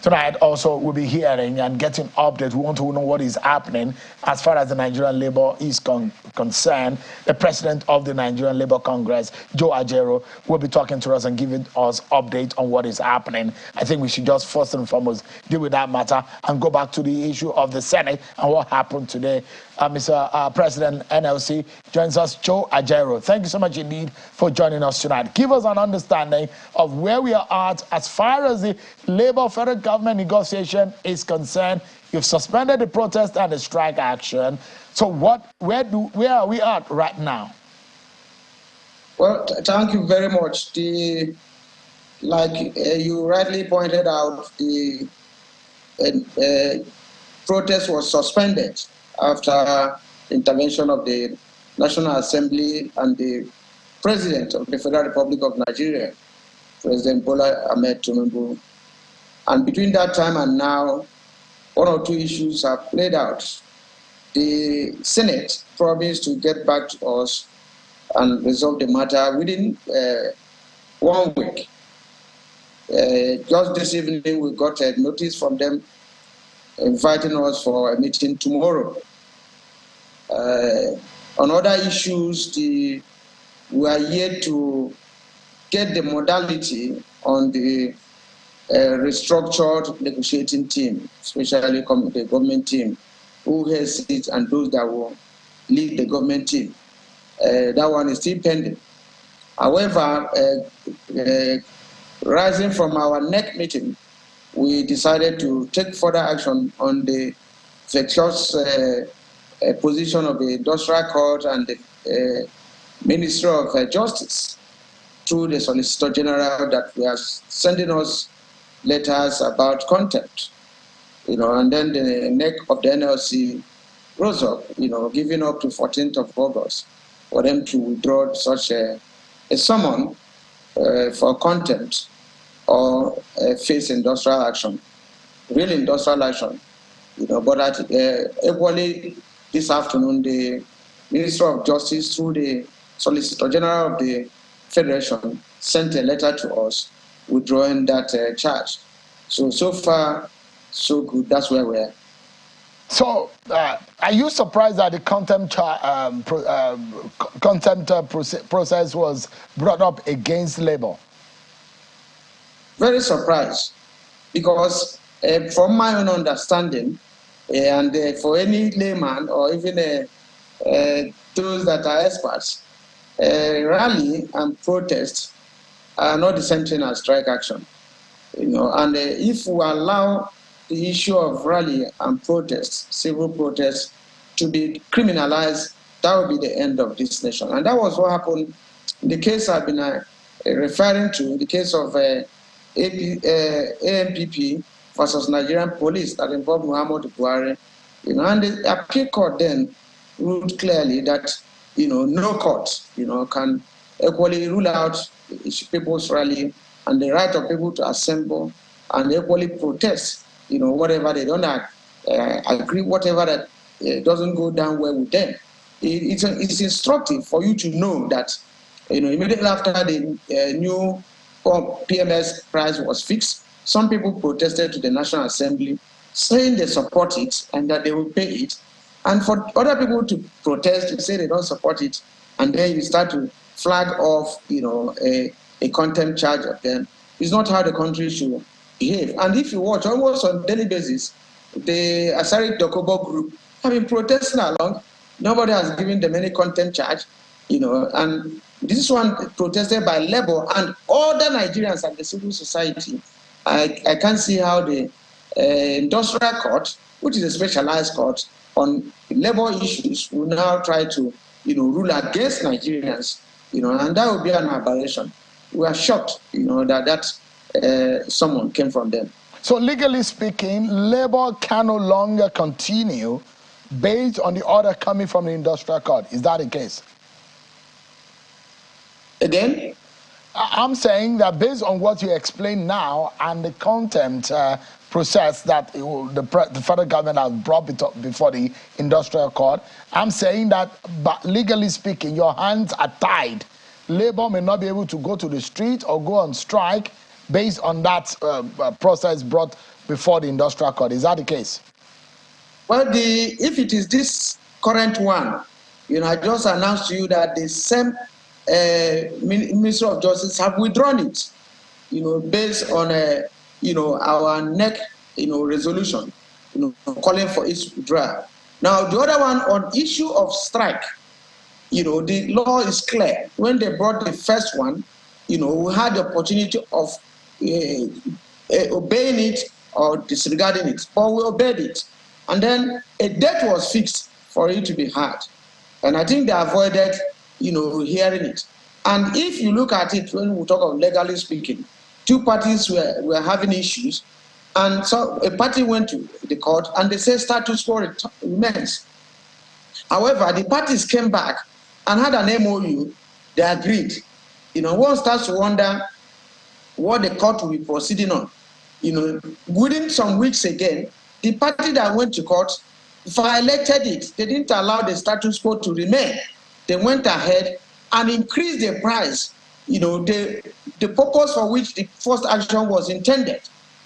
Tonight also we'll be hearing and getting updates. We want to know what is happening as far as the Nigerian Labour is concerned. The president of the Nigerian Labour Congress, Joe Ajaero, will be talking to us and giving us updates on what is happening. I think we should just first and foremost deal with that matter and go back to the issue of the Senate and what happened today. Mr. President NLC joins us, Joe Ajaero. Thank you so much indeed for joining us tonight. Give us an understanding of where we are at as far as the Labour federal government negotiation is concerned. You've suspended the protest and the strike action. So where are we at right now? Well, thank you very much. Like you rightly pointed out, the protest was suspended after intervention of the National Assembly and the President of the Federal Republic of Nigeria, President Bola Ahmed Tinubu. And between that time and now, one or two issues have played out. The Senate promised to get back to us and resolve the matter within 1 week. Just this evening, we got a notice from them inviting us for a meeting tomorrow. On other issues, we are yet to get the modality on the restructured negotiating team, especially the government team, who has it and those that will lead the government team. That one is still pending. However, rising from our next meeting, we decided to take further action on the vexatious position of the Industrial Court and the Ministry of Justice through the Solicitor General that we are sending us letters about contempt, and then the neck of the NLC rose up, giving up to 14th of August for them to withdraw such a summon for contempt or face industrial action, real industrial action, But equally this afternoon, the Minister of Justice through the Solicitor General of the Federation sent a letter to us withdrawing that charge. So far, so good. That's where we are. So, are you surprised that the contempt process was brought up against Labour? Very surprised, because from my own understanding, and for any layman or even those that are experts, rally and protest are not the same thing as strike action. And if we allow the issue of rally and protest, civil protest, to be criminalized, that will be the end of this nation. And that was what happened in the case I've been referring to, the case of AMPP versus Nigerian police that involved Muhammadu Buhari. And the appeal court then ruled clearly that no court can equally rule out people's rally and the right of people to assemble and equally protest, whatever they don't agree, whatever that doesn't go down well with them. It's instructive for you to know that, immediately after the new PMS price was fixed, some people protested to the National Assembly saying they support it and that they will pay it. And for other people to protest to say they don't support it, and then you start to flag off, a contempt charge of them, is not how the country should behave. And if you watch almost on a daily basis, the Asari Dokobo group have been protesting along. Nobody has given them any contempt charge, and this one protested by Labour and other Nigerians and the civil society. I can't see how the Industrial Court, which is a specialized court on labor issues, will now try to, rule against Nigerians, and that would be an aberration. We are shocked, that someone came from them. So legally speaking, Labour can no longer continue based on the order coming from the Industrial Court. Is that the case? Again? I'm saying that based on what you explained now and the contempt process that the federal government has brought before the Industrial Court, I'm saying that, but legally speaking, your hands are tied. Labour may not be able to go to the street or go on strike based on that process brought before the industrial court. Is that the case? Well, if it is this current one, I just announced to you that the same Ministry of Justice have withdrawn it, based on our NEC, resolution, calling for its withdrawal. Now, the other one on issue of strike, the law is clear. When they brought the first one, we had the opportunity of obeying it or disregarding it, but we obeyed it. And then a date was fixed for it to be heard. And I think they avoided, hearing it. And if you look at it, when we talk of legally speaking, two parties were having issues. And so a party went to the court and they said status quo remains. However, the parties came back and had an MOU. They agreed. One starts to wonder what the court will be proceeding on. Within some weeks again, the party that went to court violated it. They didn't allow the status quo to remain. They went ahead and increased the price, the purpose for which the first action was intended,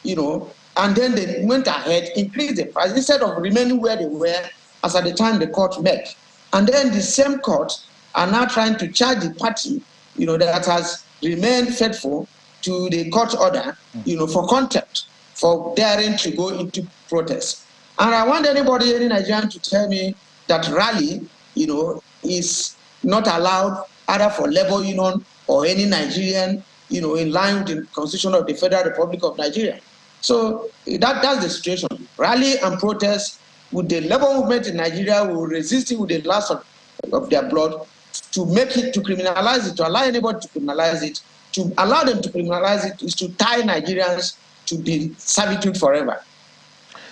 and then they went ahead, increased the price instead of remaining where they were as at the time the court met. And then the same court are now trying to charge the party, that has remained faithful to the court order, for contempt, for daring to go into protest. And I want any Nigerian to tell me that rally, is not allowed either for labor union or any Nigerian, in line with the Constitution of the Federal Republic of Nigeria. So that's the situation. Rally and protest with the labor movement in Nigeria will resist it with the last of their blood to make it, to criminalize it, to allow anybody to criminalize it, to allow them to criminalize it is to tie Nigerians to the servitude forever.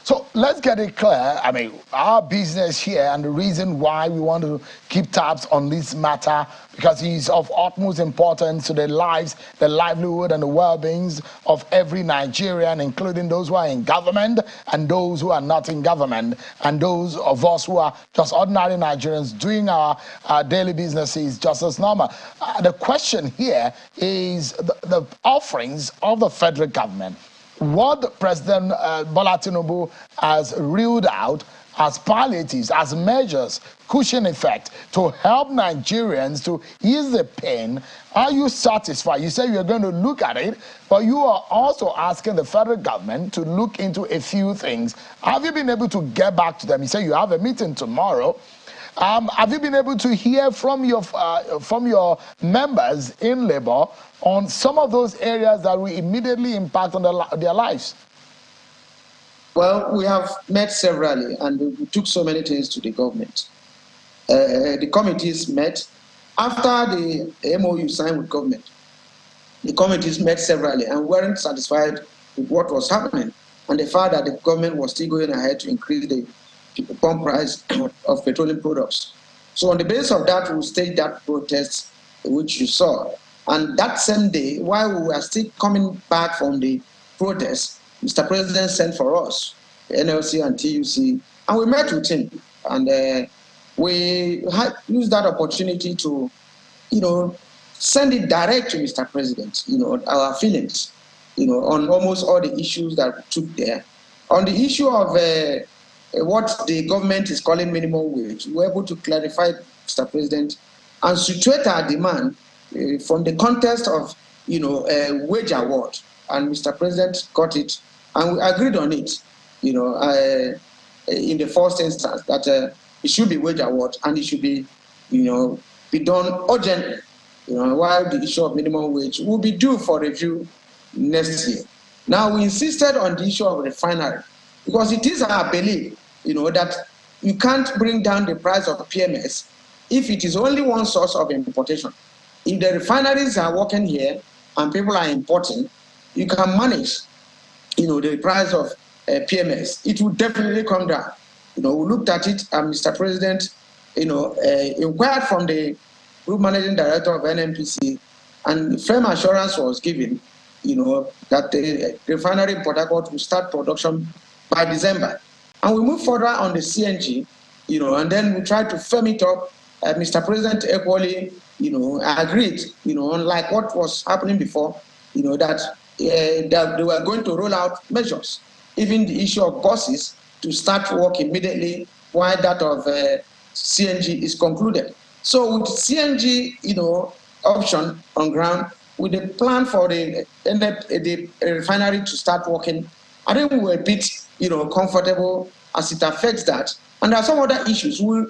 So let's get it clear. I mean, our business here and the reason why we want to keep tabs on this matter, because it's of utmost importance to the lives, the livelihood, and the well-beings of every Nigerian, including those who are in government and those who are not in government, and those of us who are just ordinary Nigerians doing our daily businesses just as normal. The question here is the offerings of the federal government. What President Bola Tinubu has ruled out as palliatives, as measures, cushion effect to help Nigerians to ease the pain. Are you satisfied? You say you're going to look at it, but you are also asking the federal government to look into a few things. Have you been able to get back to them? You say you have a meeting tomorrow. Have you been able to hear from your members in labor on some of those areas that will immediately impact on their lives? Well, we have met severally, and we took so many things to the government. The committees met after the MOU signed with government. The committees met severally and weren't satisfied with what was happening, and the fact that the government was still going ahead to increase the pump price of petroleum products. So on the basis of that, we staged that protest, which you saw. And that same day, while we were still coming back from the protest, Mr. President sent for us, the NLC and TUC, and we met with him. And we used that opportunity to, send it direct to Mr. President, our feelings, on almost all the issues that we took there. On the issue of what the government is calling minimum wage, we were able to clarify, Mr. President, and situate our demand from the context of, a wage award. And Mr. President got it, and we agreed on it, in the first instance, that it should be wage award, and it should be, be done urgently, while the issue of minimum wage will be due for review next year. Now, we insisted on the issue of refinery, because it is our belief, that you can't bring down the price of PMS if it is only one source of importation. If the refineries are working here and people are importing, you can manage, the price of PMS. It will definitely come down. We looked at it, and Mr. President, inquired from the group managing director of NNPC, and firm assurance was given, that the refinery in Port Harcourt will start production by December. And we move further on the CNG, and then we try to firm it up. Mr. President equally, agreed, unlike what was happening before, that they were going to roll out measures, even the issue of buses to start work immediately while that of CNG is concluded. So with CNG, option on ground, with the plan for the refinery to start working, I think we're a bit, comfortable as it affects that. And there are some other issues. We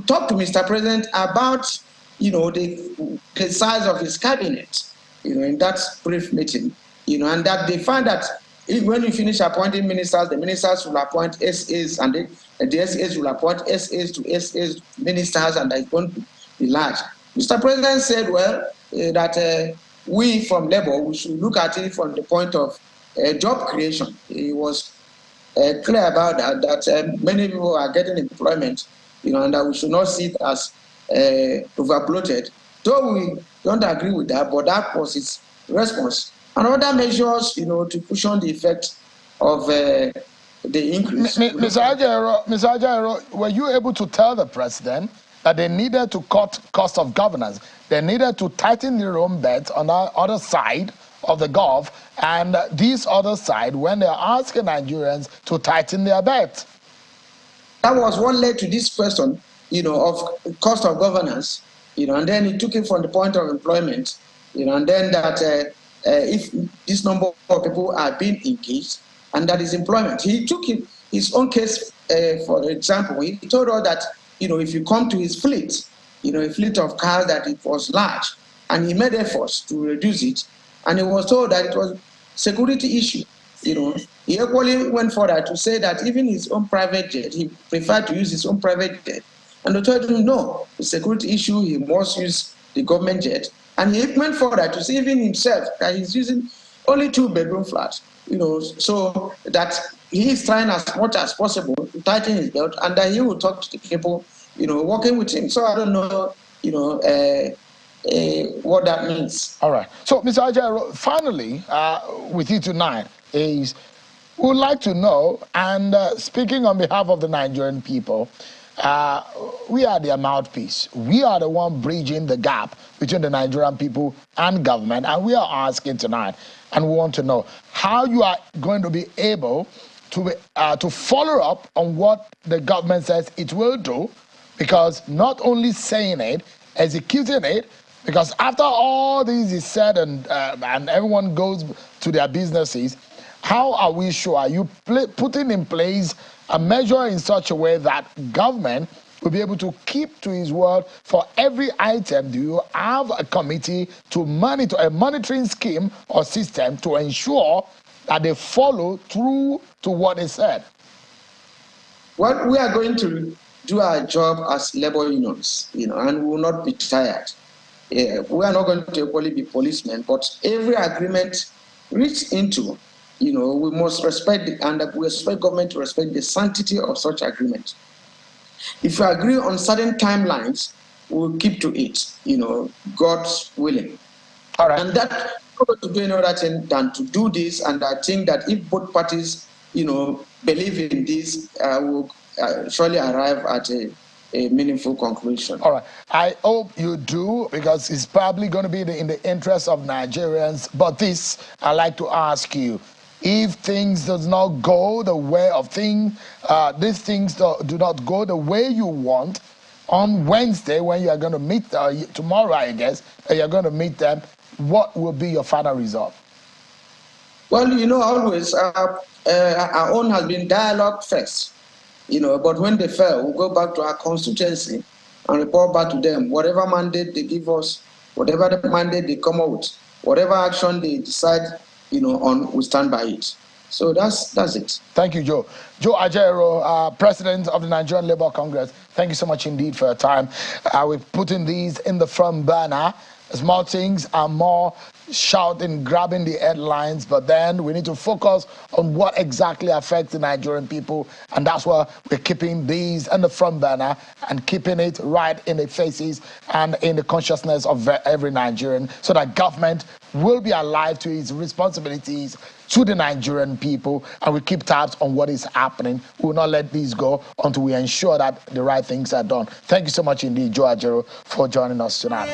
talked to Mr. President about, the size of his cabinet, in that brief meeting, and that they find that when you finish appointing ministers, the ministers will appoint SAs, and the SAs will appoint SAs to SAs ministers, and it's going to be large. Mr. President said, well, that we from Labour, we should look at it from the point of job creation. He was clear about that many people are getting employment, and that we should not see it as overbloated. Though we don't agree with that, but that was his response. And other measures, to cushion the effect of the increase. Mr. Ajero, were you able to tell the president that they needed to cut cost of governance? They needed to tighten their own belt on the other side of the Gulf, and this other side when they're asking Nigerians to tighten their belt? That was what led to this question, of cost of governance, and then he took it from the point of employment, and then that if this number of people are being engaged, and that is employment. He took his own case, for example. He told us that, if you come to his fleet, a fleet of cars, that it was large, and he made efforts to reduce it, and he was told that it was security issue. He equally went further to say that even his own private jet, he preferred to use his own private jet, and they told him no, the security issue, he must use the government jet. And he went further to say even himself that he's using only 2-bedroom flats, so that he is trying as much as possible to tighten his belt, and that he will talk to the people, working with him. So I don't know, what that means. All right. So, Mr. Ajero, finally, with you tonight is we would like to know, and speaking on behalf of the Nigerian people, we are their mouthpiece. We are the one bridging the gap between the Nigerian people and government, and we are asking tonight, and we want to know how you are going to be able to follow up on what the government says it will do, because not only saying it, executing it, because after all this is said and everyone goes to their businesses, how are we sure? Are you putting in place a measure in such a way that government will be able to keep to his word for every item? Do you have a committee to monitor, a monitoring scheme or system to ensure that they follow through to what they said? Well, we are going to do our job as labor unions, and we will not be tired. We are not going to equally be policemen, but every agreement reached into, we must respect and we expect government to respect the sanctity of such agreement. If we agree on certain timelines, we'll keep to it, God's willing. All right. And that we're going to do any other thing than to do this, and I think that if both parties, believe in this, we'll surely arrive at a meaningful conclusion. All right. I hope you do, because it's probably going to be in the interest of Nigerians. But this, I'd like to ask you, if things does not go the way of things, these things do not go the way you want, on Wednesday when you are going to meet, tomorrow I guess, you're going to meet them, what will be your final result? Well, always our own has been dialogue first. But when they fail, we'll go back to our constituency and report back to them. Whatever mandate they give us, whatever the mandate they come out with, whatever action they decide, on, we stand by it. So that's it. Thank you, Joe. Joe Ajero, President of the Nigerian Labour Congress. Thank you so much indeed for your time. We're putting these in the front burner. Small things are more shouting, grabbing the headlines, but then we need to focus on what exactly affects the Nigerian people, and that's why we're keeping these in the front burner and keeping it right in the faces and in the consciousness of every Nigerian, so that government will be alive to its responsibilities to the Nigerian people, and we keep tabs on what is happening. We will not let these go until we ensure that the right things are done. Thank you so much indeed, Joe Ajero, for joining us tonight.